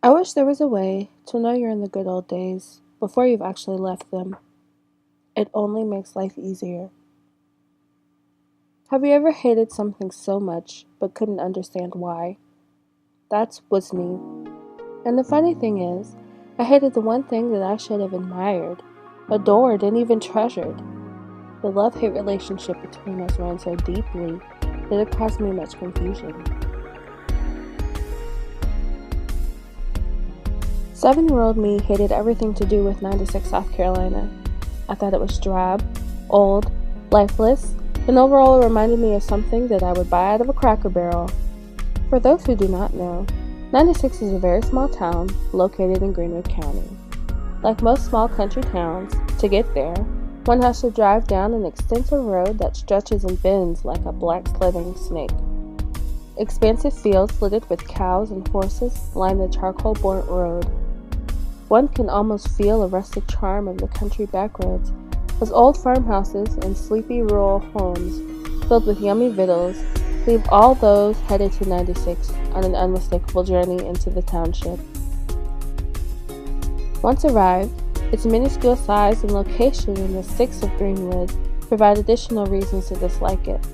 I wish there was a way to know you're in the good old days before you've actually left them. It only makes life easier. Have you ever hated something so much but couldn't understand why? That was me. And the funny thing is, I hated the one thing that I should have admired, adored, and even treasured. The love-hate relationship between us ran so deeply that it caused me much confusion. 7-year-old me hated everything to do with 96 South Carolina. I thought it was drab, old, lifeless, and overall it reminded me of something that I would buy out of a Cracker Barrel. For those who do not know, 96 is a very small town located in Greenwood County. Like most small country towns, to get there, one has to drive down an extensive road that stretches and bends like a black slithering snake. Expansive fields littered with cows and horses line the charcoal-burnt road. One can almost feel the rustic charm of the country backroads, as old farmhouses and sleepy rural homes filled with yummy victuals leave all those headed to 96 on an unmistakable journey into the township. Once arrived, its minuscule size and location in the sticks of Greenwood provide additional reasons to dislike it.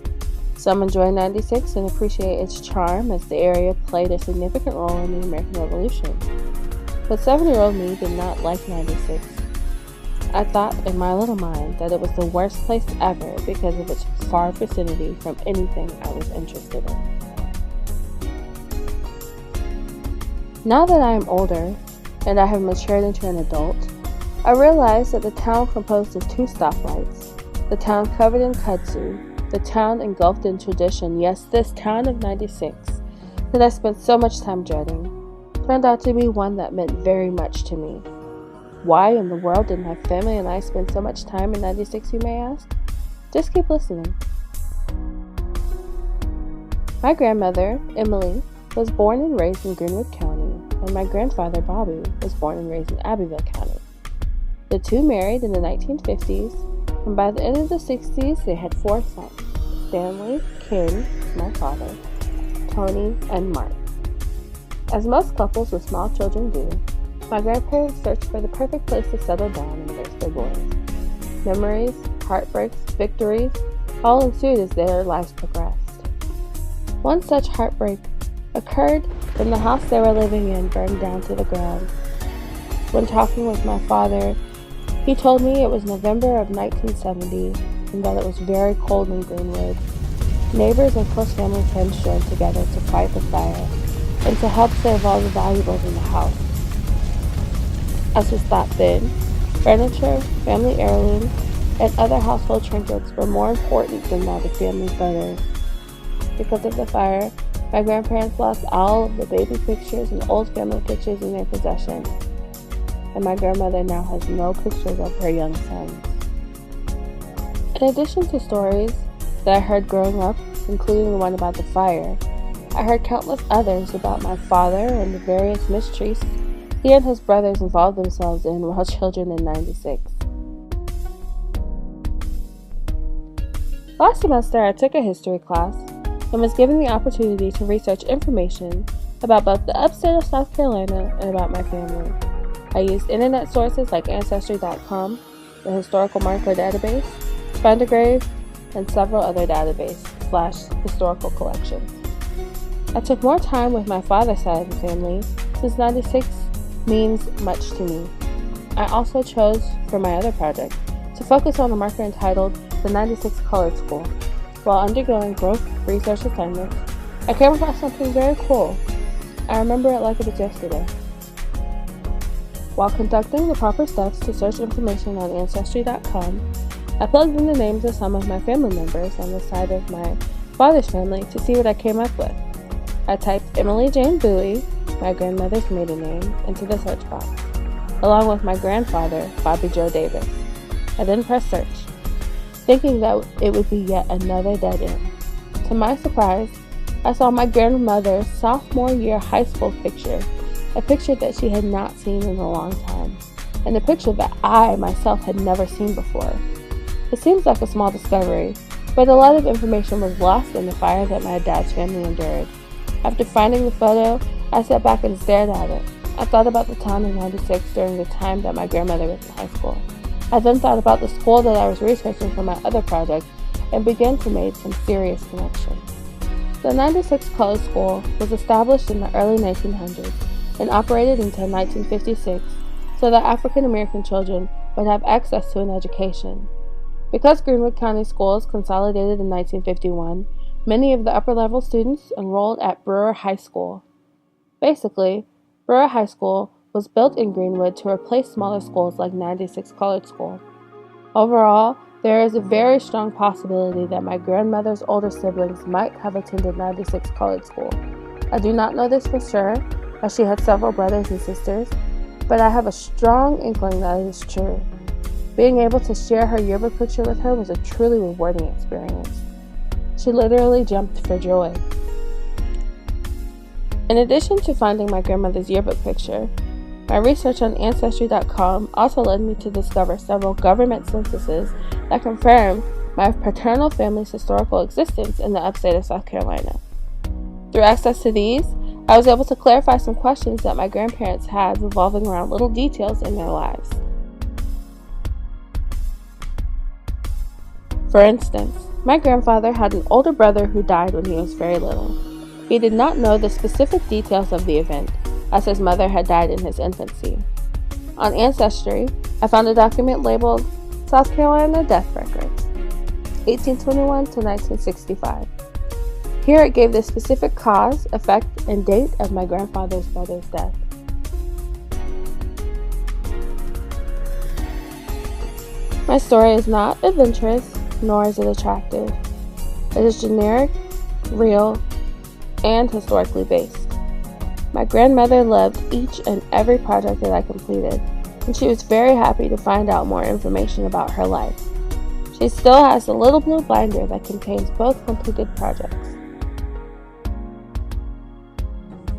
Some enjoy 96 and appreciate its charm as the area played a significant role in the American Revolution. But 7-year-old me did not like 96. I thought in my little mind that it was the worst place ever because of its far vicinity from anything I was interested in. Now that I am older, and I have matured into an adult, I realize that the town composed of 2 stoplights, the town covered in kudzu, the town engulfed in tradition, yes, this town of 96, that I spent so much time dreading, turned out to be one that meant very much to me. Why in the world did my family and I spend so much time in 96, you may ask? Just keep listening. My grandmother, Emily, was born and raised in Greenwood County, and my grandfather, Bobby, was born and raised in Abbeville County. The two married in the 1950s, and by the end of the 60s, they had 4 sons, Stanley, Ken, my father, Tony, and Mark. As most couples with small children do, my grandparents searched for the perfect place to settle down and raise their boys. Memories, heartbreaks, victories, all ensued as their lives progressed. One such heartbreak occurred when the house they were living in burned down to the ground. When talking with my father, he told me it was November of 1970 and that it was very cold in Greenwood. Neighbors and close family friends joined together to fight the fire and to help save all the valuables in the house. As was thought then, furniture, family heirlooms, and other household trinkets were more important than that of family photos. Because of the fire, my grandparents lost all of the baby pictures and old family pictures in their possession, and my grandmother now has no pictures of her young sons. In addition to stories that I heard growing up, including the one about the fire, I heard countless others about my father and the various mysteries he and his brothers involved themselves in while children in 96. Last semester, I took a history class and was given the opportunity to research information about both the upstate of South Carolina and about my family. I used internet sources like Ancestry.com, the Historical Marker Database, Find a Grave, and several other database/historical collections. I took more time with my father's side of the family since 96 means much to me. I also chose, for my other project, to focus on a marker entitled The 96 Colored School. While undergoing both research assignments, I came across something very cool. I remember it like it was yesterday. While conducting the proper steps to search information on Ancestry.com, I plugged in the names of some of my family members on the side of my father's family to see what I came up with. I typed Emily Jane Bowie, my grandmother's maiden name, into the search box, along with my grandfather, Bobby Joe Davis. I then pressed search, thinking that it would be yet another dead end. To my surprise, I saw my grandmother's sophomore year high school picture, a picture that she had not seen in a long time, and a picture that I, myself, had never seen before. It seems like a small discovery, but a lot of information was lost in the fire that my dad's family endured. After finding the photo, I sat back and stared at it. I thought about the town in '96 during the time that my grandmother was in high school. I then thought about the school that I was researching for my other project and began to make some serious connections. The '96 Colored School was established in the early 1900s and operated until 1956 so that African American children would have access to an education. Because Greenwood County Schools consolidated in 1951, many of the upper-level students enrolled at Brewer High School. Basically, Brewer High School was built in Greenwood to replace smaller schools like '96 Colored School. Overall, there is a very strong possibility that my grandmother's older siblings might have attended '96 Colored School. I do not know this for sure, as she had several brothers and sisters, but I have a strong inkling that it is true. Being able to share her yearbook picture with her was a truly rewarding experience. She literally jumped for joy. In addition to finding my grandmother's yearbook picture, my research on Ancestry.com also led me to discover several government censuses that confirm my paternal family's historical existence in the upstate of South Carolina. Through access to these, I was able to clarify some questions that my grandparents had revolving around little details in their lives. For instance, my grandfather had an older brother who died when he was very little. He did not know the specific details of the event, as his mother had died in his infancy. On Ancestry, I found a document labeled South Carolina Death Records, 1821 to 1965. Here it gave the specific cause, effect, and date of my grandfather's brother's death. My story is not adventurous, nor is it attractive. It is generic, real, and historically based. My grandmother loved each and every project that I completed, and she was very happy to find out more information about her life. She still has a little blue binder that contains both completed projects.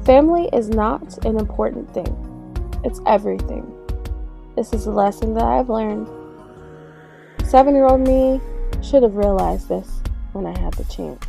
Family is not an important thing. It's everything. This is a lesson that I've learned. 7-year-old me should have realized this when I had the chance.